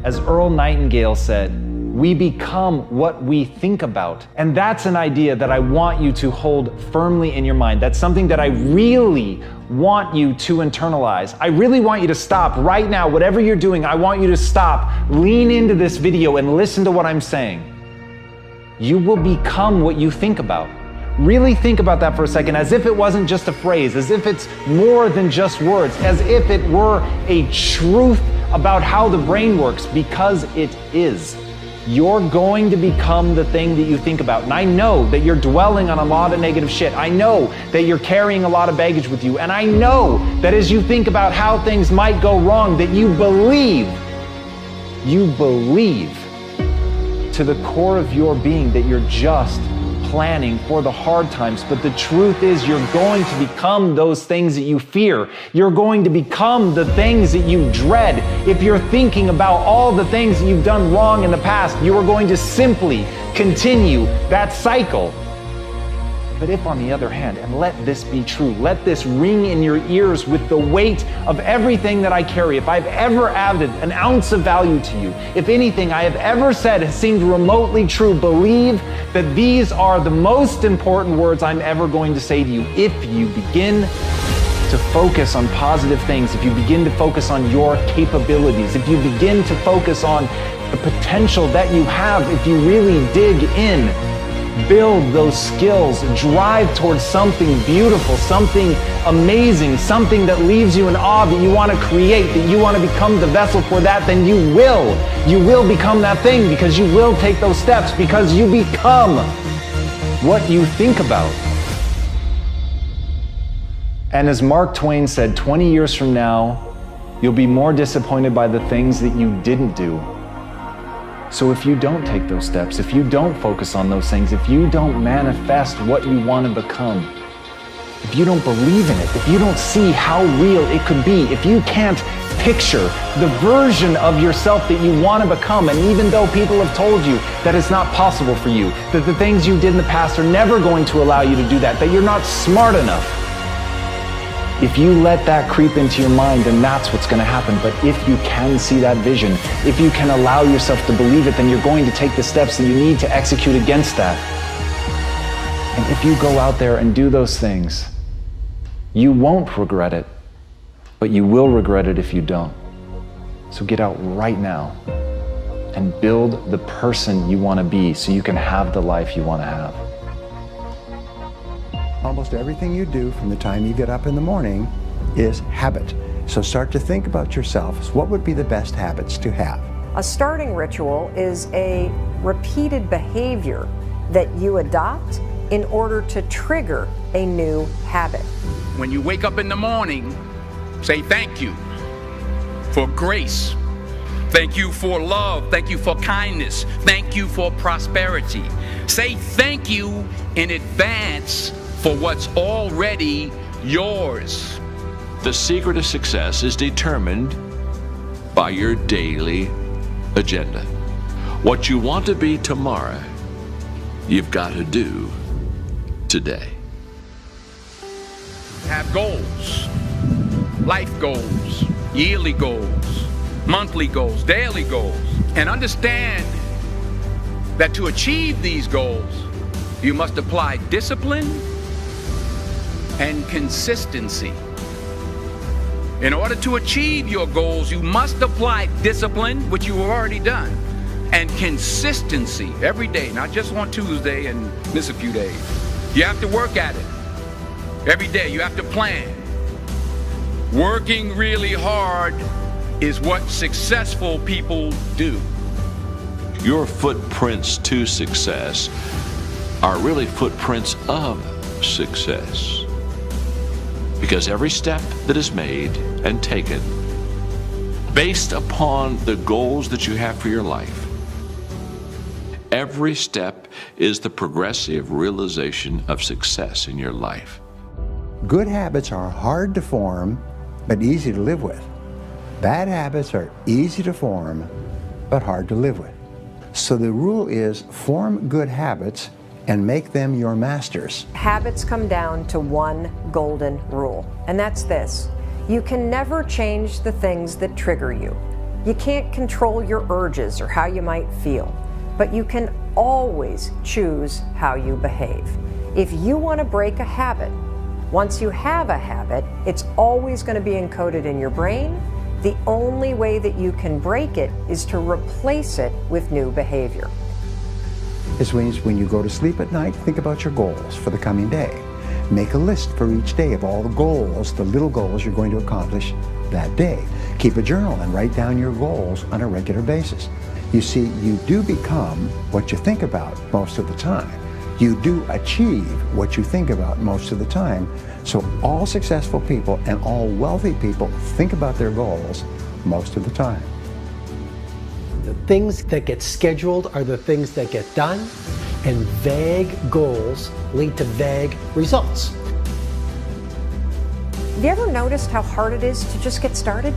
As Earl Nightingale said, we become what we think about. And that's an idea that I want you to hold firmly in your mind. That's something that I really want you to internalize. I really want you to stop right now. Whatever you're doing, I want you to stop, lean into this video and listen to what I'm saying. You will become what you think about. Really think about that for a second, as if it wasn't just a phrase, as if it's more than just words, as if it were a truth about how the brain works, because it is. You're going to become the thing that you think about. And I know that you're dwelling on a lot of negative shit. I know that you're carrying a lot of baggage with you. And I know that as you think about how things might go wrong, that you believe to the core of your being that you're just planning for the hard times. But the truth is, you're going to become those things that you fear. You're going to become the things that you dread. If you're thinking about all the things that you've done wrong in the past, you are going to simply continue that cycle. But if, on the other hand, and let this be true, let this ring in your ears with the weight of everything that I carry, if I've ever added an ounce of value to you, if anything I have ever said has seemed remotely true, believe that these are the most important words I'm ever going to say to you. If you begin to focus on positive things, if you begin to focus on your capabilities, if you begin to focus on the potential that you have, if you really dig in, build those skills, drive towards something beautiful, something amazing, something that leaves you in awe, that you want to create, that you want to become the vessel for that, then you will become that thing, because you will take those steps, because you become what you think about. And as Mark Twain said, 20 years from now, you'll be more disappointed by the things that you didn't do. So if you don't take those steps, if you don't focus on those things, if you don't manifest what you want to become, if you don't believe in it, if you don't see how real it could be, if you can't picture the version of yourself that you want to become, and even though people have told you that it's not possible for you, that the things you did in the past are never going to allow you to do that you're not smart enough, if you let that creep into your mind, then that's what's going to happen. But if you can see that vision, if you can allow yourself to believe it, then you're going to take the steps that you need to execute against that. And if you go out there and do those things, you won't regret it, but you will regret it if you don't. So get out right now and build the person you want to be so you can have the life you want to have. Almost everything you do from the time you get up in the morning is habit. So start to think about yourself as what would be the best habits to have. A starting ritual is a repeated behavior that you adopt in order to trigger a new habit. When you wake up in the morning, say thank you for grace. Thank you for love. Thank you for kindness. Thank you for prosperity. Say thank you in advance for what's already yours. The secret of success is determined by your daily agenda. What you want to be tomorrow, you've got to do today. Have goals, life goals, yearly goals, monthly goals, daily goals, and understand that to achieve these goals, you must apply discipline and consistency. In order to achieve your goals, you must apply discipline, which you have already done, and consistency every day, not just on Tuesday and miss a few days. You have to work at it every day. You have to plan. Working really hard is what successful people do. Your footprints to success are really footprints of success. Because every step that is made and taken based upon the goals that you have for your life, every step is the progressive realization of success in your life. Good habits are hard to form, but easy to live with. Bad habits are easy to form, but hard to live with. So the rule is form good habits and make them your masters. Habits come down to one golden rule, and that's this: you can never change the things that trigger you, You can't control your urges or how you might feel, but you can always choose how you behave. If you want to break a habit, once you have a habit, it's always going to be encoded in your brain. The only way that you can break it is to replace it with new behavior. This means when you go to sleep at night, think about your goals for the coming day. Make a list for each day of all the goals, the little goals you're going to accomplish that day. Keep a journal and write down your goals on a regular basis. You see, you do become what you think about most of the time. You do achieve what you think about most of the time. So all successful people and all wealthy people think about their goals most of the time. The things that get scheduled are the things that get done, and vague goals lead to vague results. Have you ever noticed how hard it is to just get started?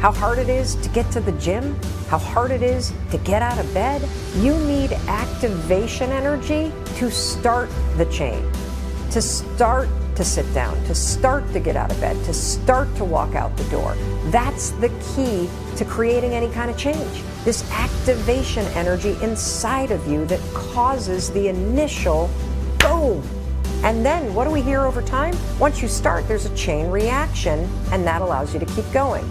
How hard it is to get to the gym? How hard it is to get out of bed? You need activation energy to start the chain, to start to sit down, to start to get out of bed, to start to walk out the door. That's the key to creating any kind of change. This activation energy inside of you that causes the initial boom. And then what do we hear over time? Once you start, there's a chain reaction, and that allows you to keep going.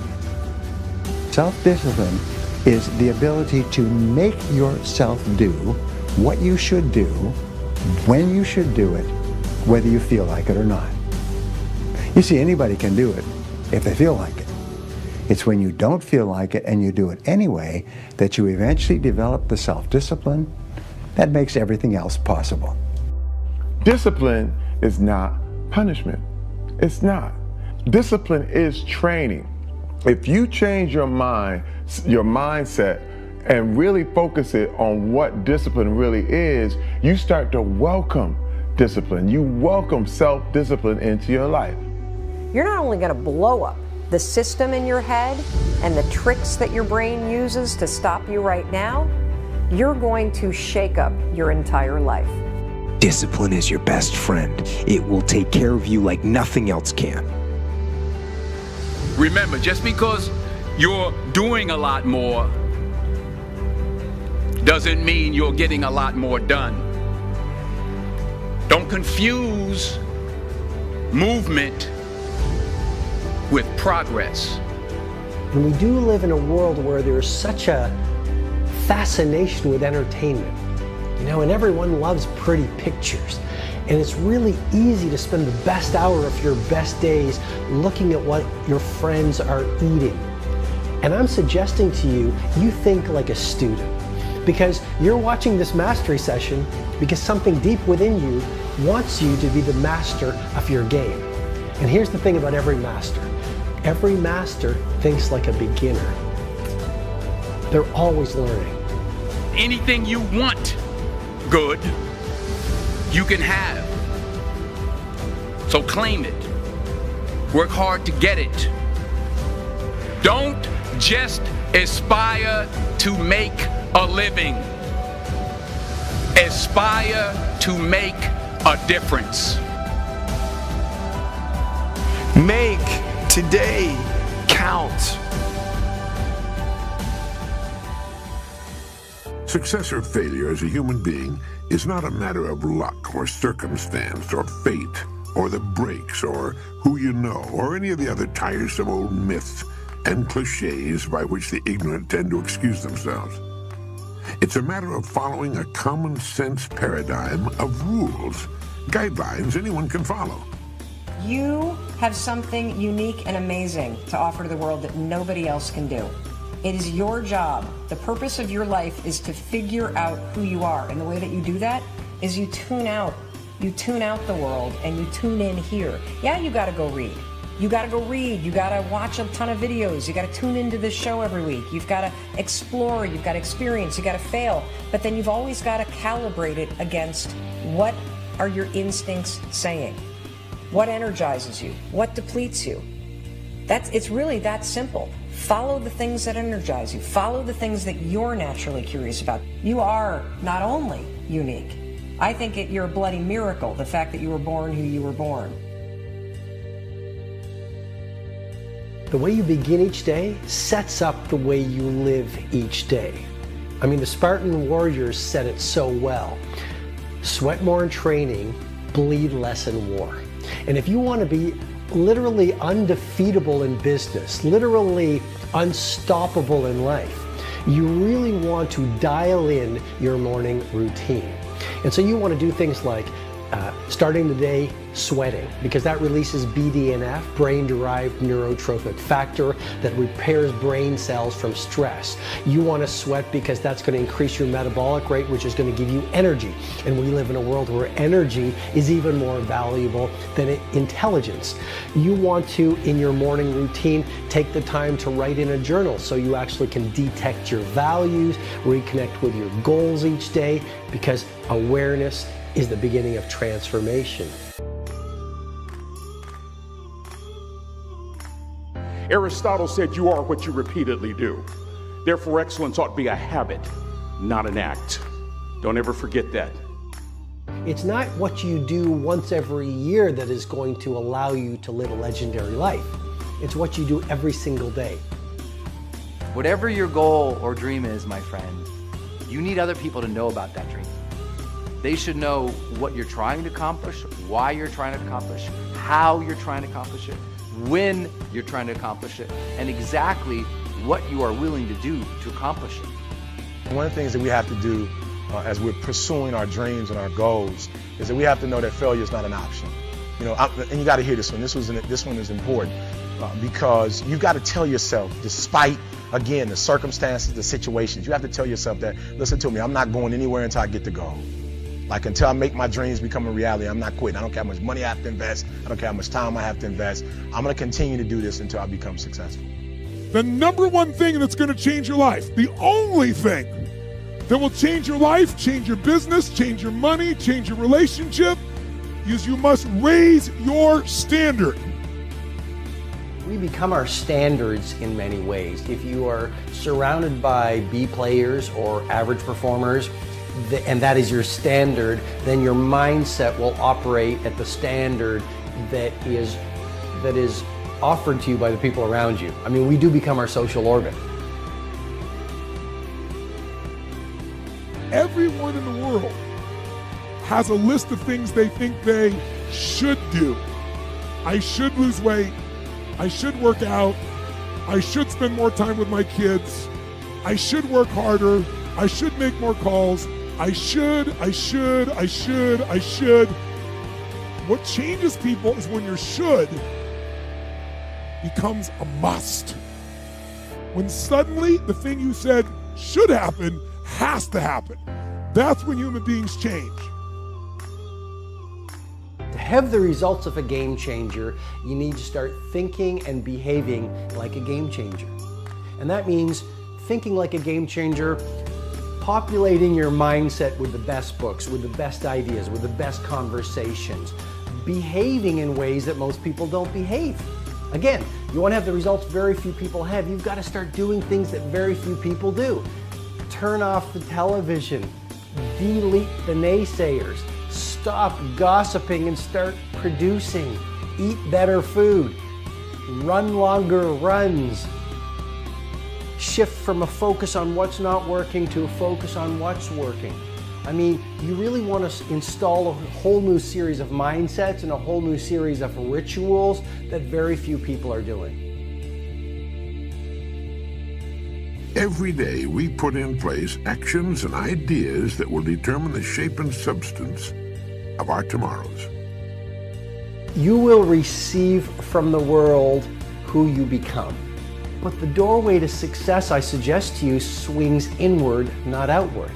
Self-discipline is the ability to make yourself do what you should do, when you should do it, whether you feel like it or not. You see, anybody can do it if they feel like it. It's when you don't feel like it and you do it anyway that you eventually develop the self-discipline that makes everything else possible. Discipline is not punishment. It's not. Discipline is training. If you change your mind, your mindset, and really focus it on what discipline really is, you start to welcome discipline. You welcome self-discipline into your life. You're not only going to blow up the system in your head and the tricks that your brain uses to stop you right now, you're going to shake up your entire life. Discipline is your best friend. It will take care of you like nothing else can. Remember, just because you're doing a lot more doesn't mean you're getting a lot more done. Don't confuse movement with progress. And we do live in a world where there's such a fascination with entertainment, you know, and everyone loves pretty pictures. And it's really easy to spend the best hour of your best days looking at what your friends are eating. And I'm suggesting to you, you think like a student, because you're watching this mastery session because something deep within you wants you to be the master of your game. And here's the thing about every master. Every master thinks like a beginner. They're always learning. Anything you want good, you can have. So claim it. Work hard to get it. Don't just aspire to make a living. Aspire to make a difference. Make today count. Success or failure as a human being is not a matter of luck or circumstance or fate or the breaks or who you know or any of the other tiresome old myths and cliches by which the ignorant tend to excuse themselves. It's a matter of following a common sense paradigm of rules, guidelines anyone can follow. You have something unique and amazing to offer to the world that nobody else can do. It is your job. The purpose of your life is to figure out who you are. And the way that you do that is you tune out. You tune out the world and you tune in here. Yeah, you got to go read. You got to go read. You got to watch a ton of videos. You got to tune into this show every week. You've got to explore. You've got to experience. You got to fail. But then you've always got to calibrate it against what are your instincts saying? What energizes you? What depletes you? It's really that simple. Follow the things that energize you. Follow the things that you're naturally curious about. You are not only unique. I think you're a bloody miracle, the fact that you were born who you were born. The way you begin each day sets up the way you live each day. I mean, the Spartan warriors said it so well. Sweat more in training, bleed less in war. And if you want to be literally undefeatable in business, literally unstoppable in life, you really want to dial in your morning routine. And so you want to do things like starting the day sweating, because that releases BDNF, brain-derived neurotrophic factor, that repairs brain cells from stress. You want to sweat because that's going to increase your metabolic rate, which is going to give you energy. And we live in a world where energy is even more valuable than intelligence. You want to, in your morning routine, take the time to write in a journal so you actually can detect your values, reconnect with your goals each day, because awareness is the beginning of transformation. Aristotle said you are what you repeatedly do. Therefore, excellence ought to be a habit, not an act. Don't ever forget that. It's not what you do once every year that is going to allow you to live a legendary life. It's what you do every single day. Whatever your goal or dream is, my friend, you need other people to know about that dream. They should know what you're trying to accomplish, why you're trying to accomplish, how you're trying to accomplish it, when you're trying to accomplish it, and exactly what you are willing to do to accomplish it. One of the things that we have to do as we're pursuing our dreams and our goals is that we have to know that failure is not an option. You know, and you got to hear this one. This one is important because you've got to tell yourself, despite, again, the circumstances, the situations, you have to tell yourself that, listen to me, I'm not going anywhere until I get the goal. Like, until I make my dreams become a reality, I'm not quitting. I don't care how much money I have to invest. I don't care how much time I have to invest. I'm going to continue to do this until I become successful. The number one thing that's going to change your life, the only thing that will change your life, change your business, change your money, change your relationship, is you must raise your standard. We become our standards in many ways. If you are surrounded by B players or average performers, and that is your standard, then your mindset will operate at the standard that is offered to you by the people around you. I mean, we do become our social orbit. Everyone in the world has a list of things they think they should do. I should lose weight. I should work out. I should spend more time with my kids. I should work harder. I should make more calls. I should. What changes people is when your should becomes a must. When suddenly the thing you said should happen has to happen. That's when human beings change. To have the results of a game changer, you need to start thinking and behaving like a game changer. And that means thinking like a game changer, populating your mindset with the best books, with the best ideas, with the best conversations, behaving in ways that most people don't behave. Again, you want to have the results very few people have, you've got to start doing things that very few people do. Turn off the television, delete the naysayers, stop gossiping and start producing, eat better food, run longer runs, shift from a focus on what's not working to a focus on what's working. I mean, you really want to install a whole new series of mindsets and a whole new series of rituals that very few people are doing. Every day we put in place actions and ideas that will determine the shape and substance of our tomorrows. You will receive from the world who you become. But the doorway to success, I suggest to you, swings inward, not outward.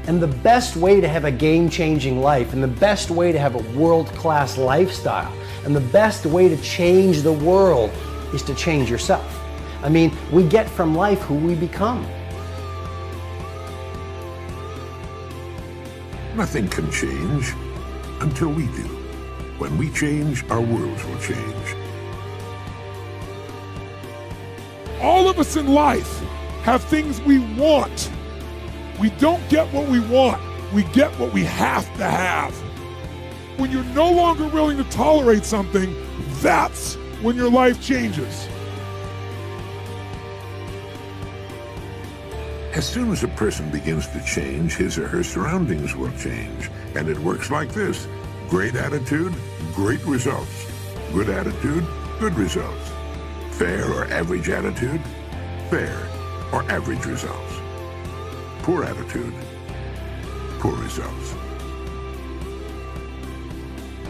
And the best way to have a game-changing life, and the best way to have a world-class lifestyle, and the best way to change the world is to change yourself. I mean, we get from life who we become. Nothing can change until we do. When we change, our worlds will change. All of us in life have things we want. We don't get what we want. We get what we have to have. When you're no longer willing to tolerate something, that's when your life changes. As soon as a person begins to change, his or her surroundings will change. And it works like this. Great attitude, great results. Good attitude, good results. Fair or average attitude, fair or average results. Poor attitude, poor results.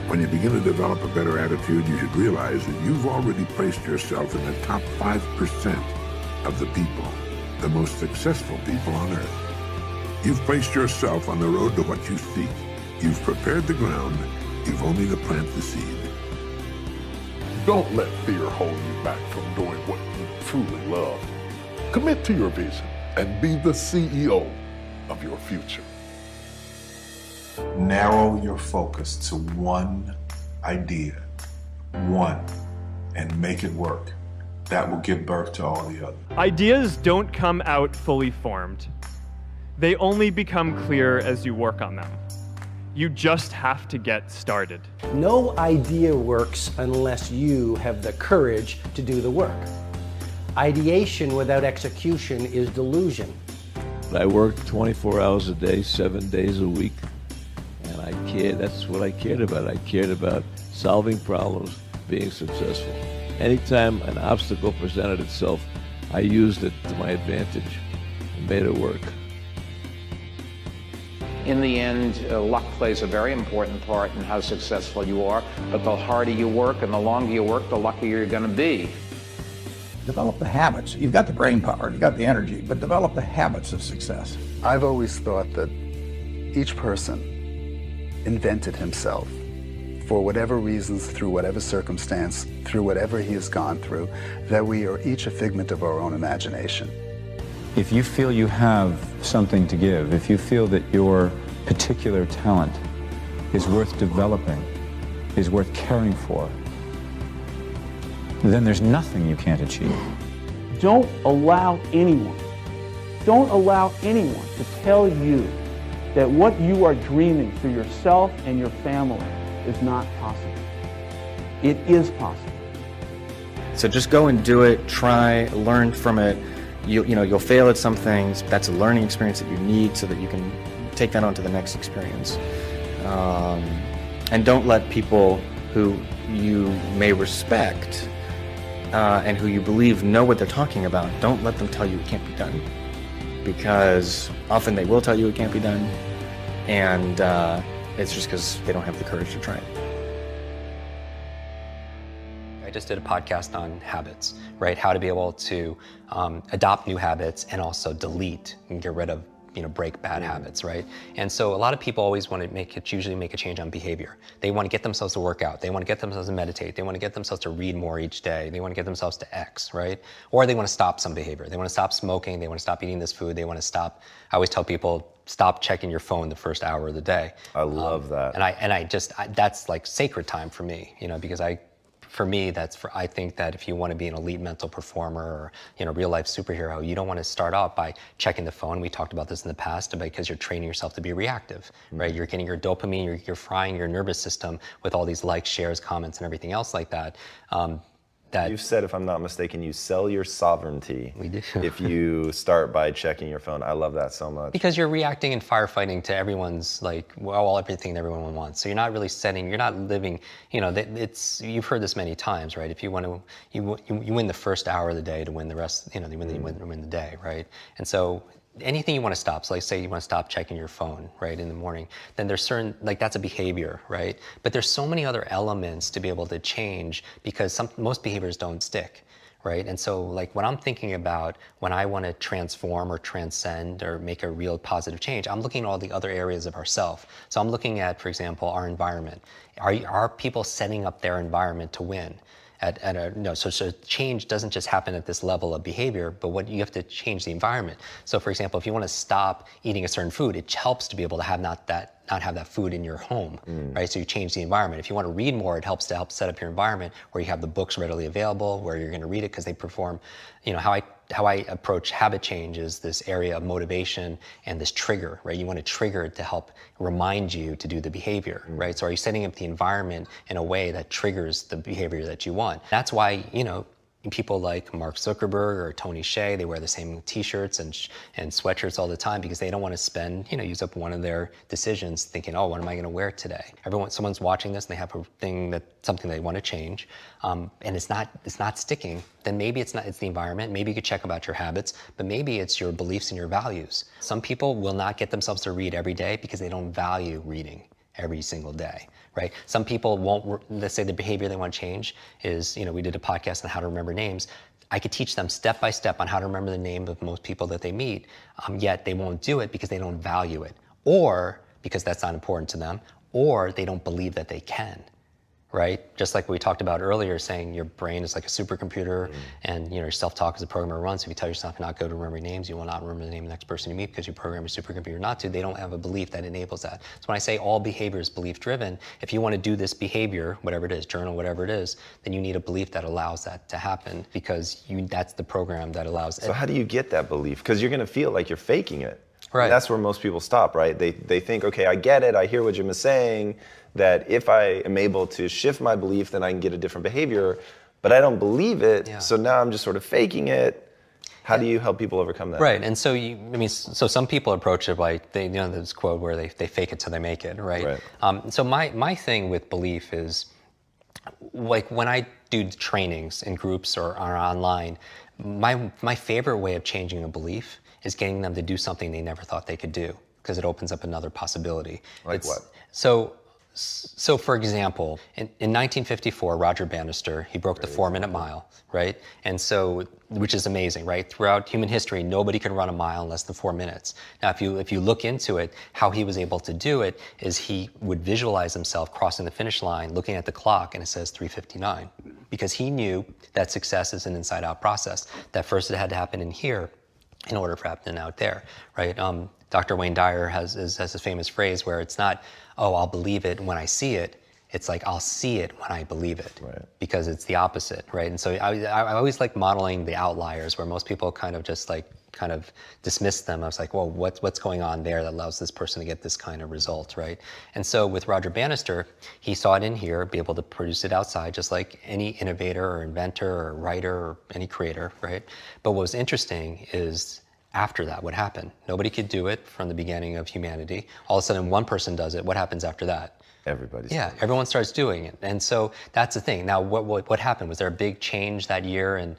When you begin to develop a better attitude, you should realize that you've already placed yourself in the top 5% of the people, the most successful people on earth. You've placed yourself on the road to what you seek. You've prepared the ground. You've only to plant the seed. Don't let fear hold you back from doing what you truly love. Commit to your vision and be the CEO of your future. Narrow your focus to one idea, one, and make it work. That will give birth to all the others. Ideas don't come out fully formed. They only become clear as you work on them. You just have to get started. No idea works unless you have the courage to do the work. Ideation without execution is delusion. I worked 24 hours a day, 7 days a week, and I cared. That's what I cared about. I cared about solving problems, being successful. Anytime an obstacle presented itself, I used it to my advantage and made it work. In the end, luck plays a very important part in how successful you are, but the harder you work and the longer you work, the luckier you're going to be. Develop the habits. You've got the brain power, you've got the energy, but develop the habits of success. I've always thought that each person invented himself for whatever reasons, through whatever circumstance, through whatever he has gone through, that we are each a figment of our own imagination. If you feel you have something to give, if you feel that your particular talent is worth developing, is worth caring for, then there's nothing you can't achieve. Don't allow anyone to tell you that what you are dreaming for yourself and your family is not possible. It is possible. So just go and do it, try, learn from it. You'll fail at some things. That's a learning experience that you need so that you can take that on to the next experience. And don't let people who you may respect and who you believe know what they're talking about, don't let them tell you it can't be done. Because often they will tell you it can't be done, and it's just because they don't have the courage to try it. I just did a podcast on habits, right? How to be able to adopt new habits and also delete and get rid of, break bad habits, right? And so a lot of people always want to usually make a change on behavior. They want to get themselves to work out. They want to get themselves to meditate. They want to get themselves to read more each day. They want to get themselves to X, right? Or they want to stop some behavior. They want to stop smoking. They want to stop eating this food. They want to stop, I always tell people, stop checking your phone the first hour of the day. I love that. And that's like sacred time for me, because I think that if you want to be an elite mental performer or real life superhero, you don't want to start off by checking the phone. We talked about this in the past because you're training yourself to be reactive, right? You're getting your dopamine, you're frying your nervous system with all these likes, shares, comments, and everything else like that. You've said, if I'm not mistaken, you sell your sovereignty. We do. If you start by checking your phone. I love that so much. Because you're reacting and firefighting to everyone's everything everyone wants. So you're not really you're not living, you've heard this many times, right? If you want to, you win the first hour of the day to win the rest, you win the day, right? And so anything you want to stop, so like say you want to stop checking your phone, right, in the morning, then there's certain, that's a behavior, right? But there's so many other elements to be able to change because most behaviors don't stick, right? And so what I'm thinking about when I want to transform or transcend or make a real positive change, I'm looking at all the other areas of ourself. So I'm looking at, for example, our environment. Are people setting up their environment to win? So change doesn't just happen at this level of behavior, but you have to change the environment. So for example, if you want to stop eating a certain food, it helps to be able to have not have that food in your home, right? So you change the environment. If you want to read more, it helps to help set up your environment where you have the books readily available, where you're going to read it because they perform, how I approach habit change is this area of motivation and this trigger, right? You want to trigger it to help remind you to do the behavior, right? So are you setting up the environment in a way that triggers the behavior that you want? That's why, people like Mark Zuckerberg or Tony Hsieh, they wear the same t-shirts and sweatshirts all the time because they don't want to spend, use up one of their decisions thinking, oh, what am I going to wear today? Someone's watching this and they have something they want to change, and it's not sticking. Then maybe it's the environment. Maybe you could check about your habits, but maybe it's your beliefs and your values. Some people will not get themselves to read every day because they don't value reading every single day, right? Some people won't, let's say the behavior they want to change is, we did a podcast on how to remember names. I could teach them step by step on how to remember the name of most people that they meet, yet they won't do it because they don't value it, or because that's not important to them, or they don't believe that they can, right? Just like we talked about earlier, saying your brain is like a supercomputer, and your self-talk is a program it runs. If you tell yourself you're not good at remembering names, you will not remember the name of the next person you meet because you program your supercomputer not to. They don't have a belief that enables that. So when I say all behavior is belief-driven, if you want to do this behavior, whatever it is, journal, whatever it is, then you need a belief that allows that to happen because that's the program that allows it. So how do you get that belief? Because you're going to feel like you're faking it. Right. And that's where most people stop, right? They think, okay, I get it, I hear what Jim is saying, that if I am able to shift my belief, then I can get a different behavior, but I don't believe it, so now I'm just sort of faking it. How do you help people overcome that? Right, and so so some people approach it like, this quote where they fake it till they make it, right? So my thing with belief is, like when I do trainings in groups or online, my favorite way of changing a belief is getting them to do something they never thought they could do, because it opens up another possibility. Like what? So for example, in 1954, Roger Bannister, he broke the 4-minute mile, right? And so, which is amazing, right? Throughout human history, nobody could run a mile in less than 4 minutes. Now, if you look into it, how he was able to do it is he would visualize himself crossing the finish line, looking at the clock, and it says 3:59, because he knew that success is an inside-out process. That first it had to happen in here in order for it to happen out there, right? Dr. Wayne Dyer has a famous phrase where it's not, oh, I'll believe it when I see it. It's like, I'll see it when I believe it, because it's the opposite, right? And so I always like modeling the outliers where most people kind of dismiss them. I was like, well, what's going on there that allows this person to get this kind of result, right? And so with Roger Bannister, he saw it in here, be able to produce it outside, just like any innovator or inventor or writer or any creator, right? But what was interesting is, after that, what happened? Nobody could do it from the beginning of humanity. All of a sudden, one person does it. What happens after that? Everybody's doing it. Everyone starts doing it. And so that's the thing. Now, what happened? Was there a big change that year in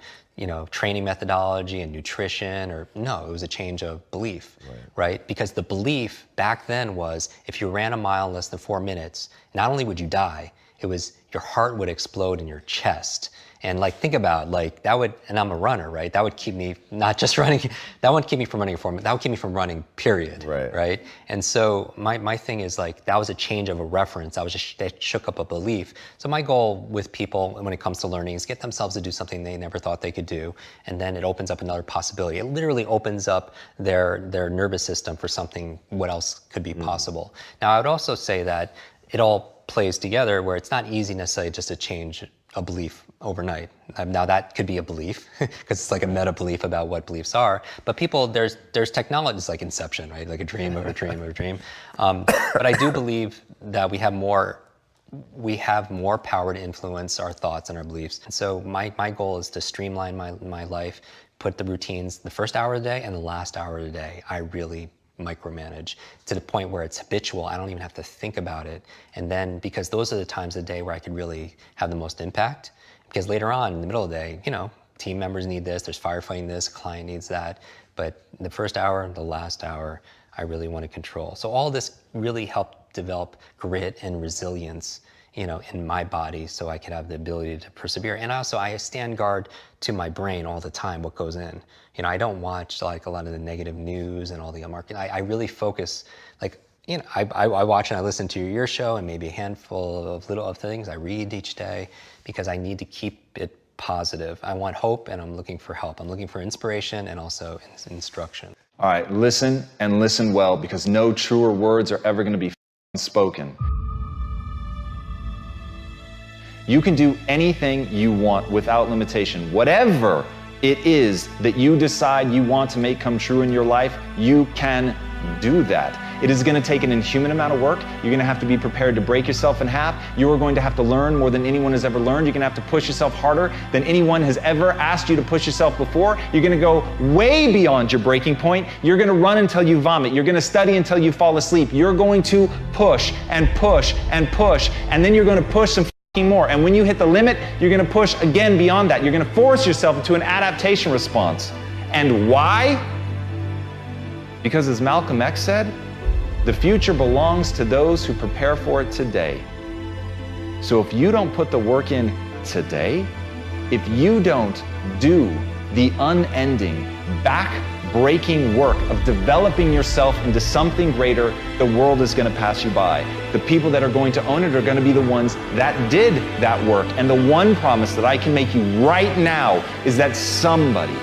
training methodology and nutrition? Or no, it was a change of belief, right? Because the belief back then was, if you ran a mile in less than 4 minutes, not only would you die, it was your heart would explode in your chest. And think about that would, and I'm a runner, right? That would keep me not just running, that wouldn't keep me from running a 4 minute, that would keep me from running, period, right? And so my thing is that was a change of a reference. That shook up a belief. So my goal with people when it comes to learning is get themselves to do something they never thought they could do, and then it opens up another possibility. It literally opens up their nervous system for something, what else could be possible. Now, I would also say that it all plays together where it's not easy necessarily just to change a belief overnight. Now that could be a belief because it's like a meta belief about what beliefs are. But people, there's technologies like Inception, right? Like a dream of a dream of a dream. But I do believe that we have more power to influence our thoughts and our beliefs. And so my goal is to streamline my life, put the routines, the first hour of the day and the last hour of the day, I really micromanage to the point where it's habitual. I don't even have to think about it. And then, because those are the times of the day where I could really have the most impact, because later on in the middle of the day, team members need this, there's firefighting this, a client needs that. But the first hour, the last hour, I really want to control. So all this really helped develop grit and resilience, in my body, so I could have the ability to persevere. And also, I stand guard to my brain all the time, what goes in. I don't watch a lot of the negative news and all the marketing. I really focus, I watch and I listen to your show and maybe a handful of things I read each day, because I need to keep it positive. I want hope and I'm looking for help. I'm looking for inspiration and also instruction. All right, listen and listen well, because no truer words are ever going to be spoken. You can do anything you want without limitation. Whatever it is that you decide you want to make come true in your life, you can do that. It is going to take an inhuman amount of work. You're going to have to be prepared to break yourself in half. You are going to have to learn more than anyone has ever learned. You're going to have to push yourself harder than anyone has ever asked you to push yourself before. You're going to go way beyond your breaking point. You're going to run until you vomit. You're going to study until you fall asleep. You're going to push and push and push, and then you're going to push some more. And when you hit the limit, you're going to push again beyond that. You're going to force yourself into an adaptation response. And why? Because as Malcolm X said, the future belongs to those who prepare for it today. So if you don't put the work in today, if you don't do the unending, back-breaking work of developing yourself into something greater, the world is going to pass you by. The people that are going to own it are going to be the ones that did that work. And the one promise that I can make you right now is that somebody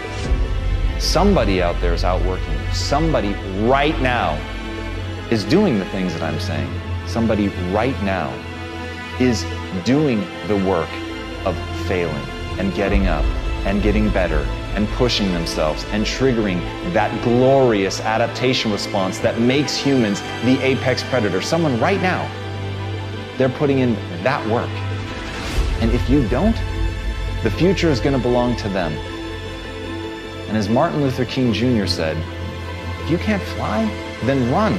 out there is outworking you. Somebody right now is doing the things that I'm saying. Somebody right now is doing the work of failing and getting up and getting better and pushing themselves and triggering that glorious adaptation response that makes humans the apex predator. Someone right now, they're putting in that work. And if you don't, the future is going to belong to them. And as Martin Luther King Jr. said, if you can't fly, then run.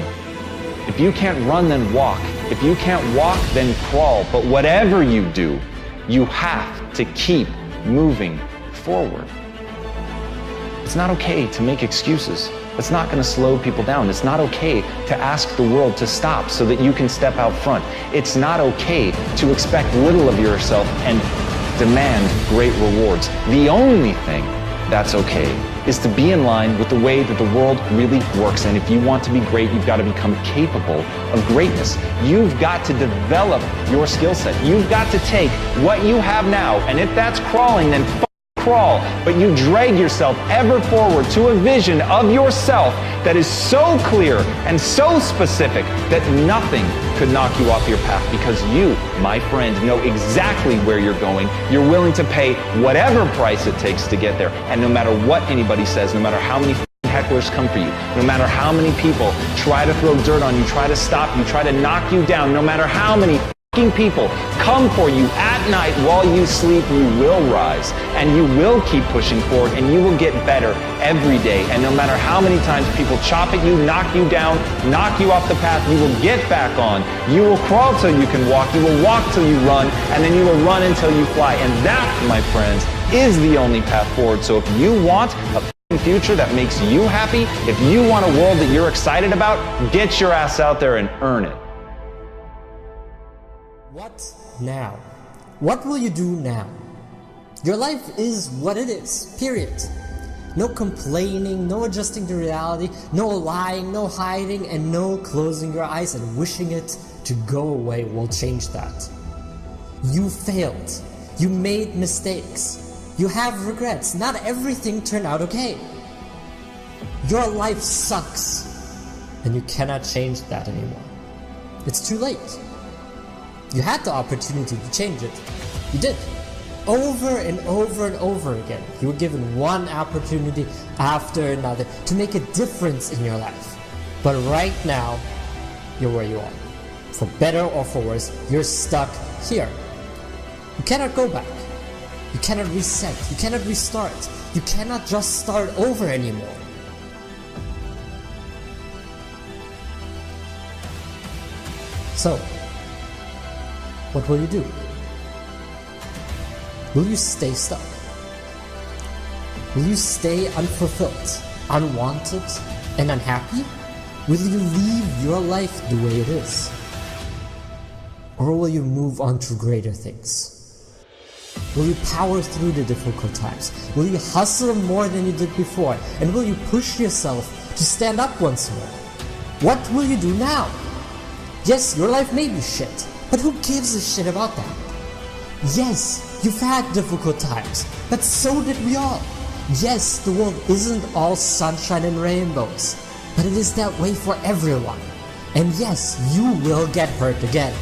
If you can't run, then walk. If you can't walk, then crawl. But whatever you do, you have to keep moving forward. It's not okay to make excuses. It's not going to slow people down. It's not okay to ask the world to stop so that you can step out front. It's not okay to expect little of yourself and demand great rewards. The only thing that's okay is to be in line with the way that the world really works. And if you want to be great, you've got to become capable of greatness. You've got to develop your skill set. You've got to take what you have now, and if that's crawling, then crawl, but you drag yourself ever forward to a vision of yourself that is so clear and so specific that nothing could knock you off your path, because you, my friend, know exactly where you're going. You're willing to pay whatever price it takes to get there. And no matter what anybody says, no matter how many hecklers come for you, no matter how many people try to throw dirt on you, try to stop you, try to knock you down, no matter how many people come for you at night while you sleep, you will rise and you will keep pushing forward and you will get better every day. And no matter how many times people chop at you, knock you down, knock you off the path, you will get back on. You will crawl till you can walk, you will walk till you run, and then you will run until you fly. And that, my friends, is the only path forward. So if you want a future that makes you happy, if you want a world that you're excited about, get your ass out there and earn it. What now? What will you do now? Your life is what it is, period. No complaining, no adjusting to reality, no lying, no hiding, and no closing your eyes and wishing it to go away will change that. You failed. You made mistakes. You have regrets. Not everything turned out okay. Your life sucks, and you cannot change that anymore. It's too late. You had the opportunity to change it. You did. Over and over and over again. You were given one opportunity after another to make a difference in your life. But right now, you're where you are. For better or for worse, you're stuck here. You cannot go back. You cannot reset. You cannot restart. You cannot just start over anymore. So, what will you do? Will you stay stuck? Will you stay unfulfilled, unwanted, and unhappy? Will you leave your life the way it is? Or will you move on to greater things? Will you power through the difficult times? Will you hustle more than you did before? And will you push yourself to stand up once more? What will you do now? Yes, your life may be shit, but who gives a shit about that? Yes, you've had difficult times, but so did we all. Yes, the world isn't all sunshine and rainbows, but it is that way for everyone. And yes, you will get hurt again.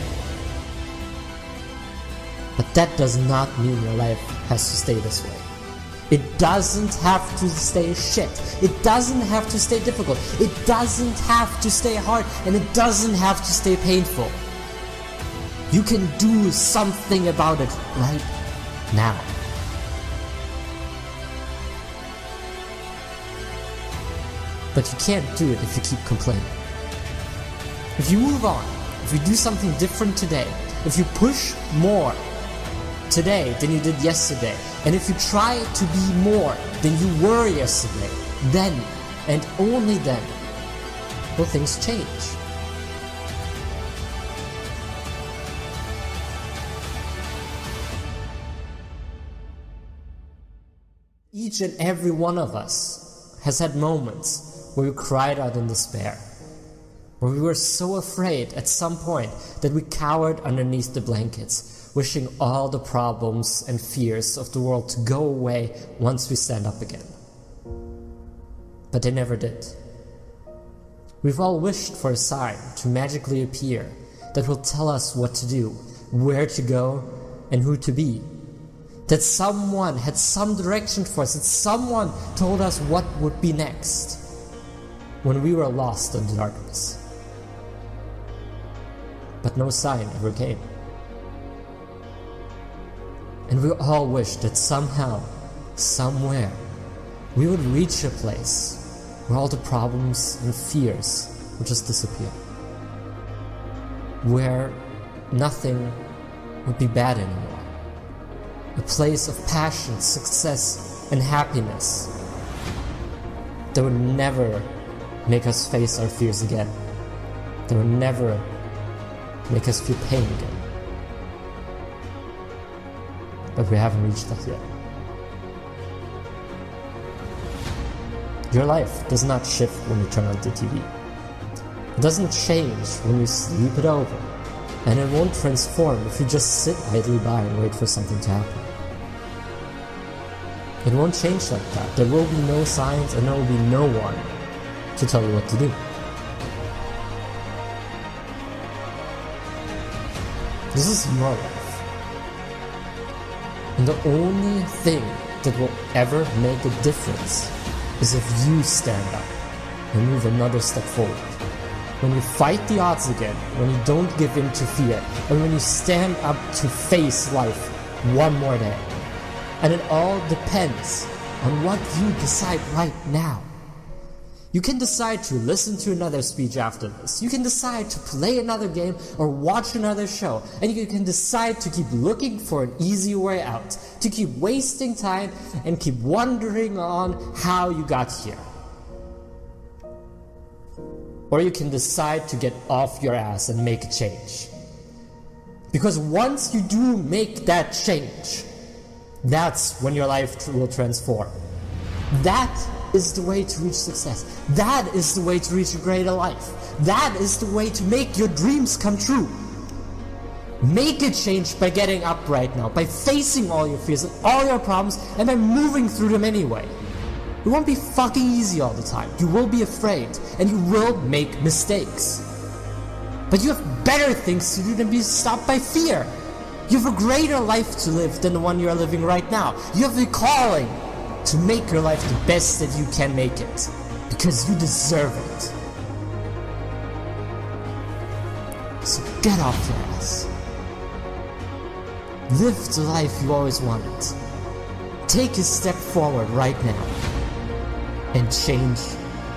But that does not mean your life has to stay this way. It doesn't have to stay shit. It doesn't have to stay difficult. It doesn't have to stay hard, and it doesn't have to stay painful. You can do something about it right now. But you can't do it if you keep complaining. If you move on, if you do something different today, if you push more today than you did yesterday, and if you try to be more than you were yesterday, then and only then will things change. Each and every one of us has had moments where we cried out in despair, where we were so afraid at some point that we cowered underneath the blankets, wishing all the problems and fears of the world to go away once we stand up again. But they never did. We've all wished for a sign to magically appear that will tell us what to do, where to go, and who to be. That someone had some direction for us, that someone told us what would be next when we were lost in the darkness. But no sign ever came. And we all wished that somehow, somewhere, we would reach a place where all the problems and fears would just disappear. Where nothing would be bad anymore. A place of passion, success, and happiness that would never make us face our fears again. That would never make us feel pain again. But we haven't reached that yet. Your life does not shift when you turn on the TV. It doesn't change when you sleep it over. And it won't transform if you just sit idly by and wait for something to happen. It won't change like that. There will be no signs and there will be no one to tell you what to do. This is your life. And the only thing that will ever make a difference is if you stand up and move another step forward. When you fight the odds again, when you don't give in to fear, and when you stand up to face life one more day. And it all depends on what you decide right now. You can decide to listen to another speech after this. You can decide to play another game or watch another show. And you can decide to keep looking for an easy way out, to keep wasting time and keep wondering on how you got here. Or you can decide to get off your ass and make a change. Because once you do make that change, that's when your life will transform. That is the way to reach success. That is the way to reach a greater life. That is the way to make your dreams come true. Make a change by getting up right now, by facing all your fears and all your problems, and by moving through them anyway. It won't be fucking easy all the time. You will be afraid, and you will make mistakes. But you have better things to do than be stopped by fear. You have a greater life to live than the one you are living right now. You have a calling to make your life the best that you can make it. Because you deserve it. So get off your ass. Live the life you always wanted. Take a step forward right now. And change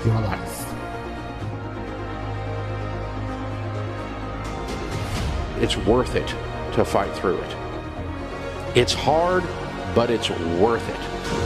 your life. It's worth it to fight through it. It's hard, but it's worth it.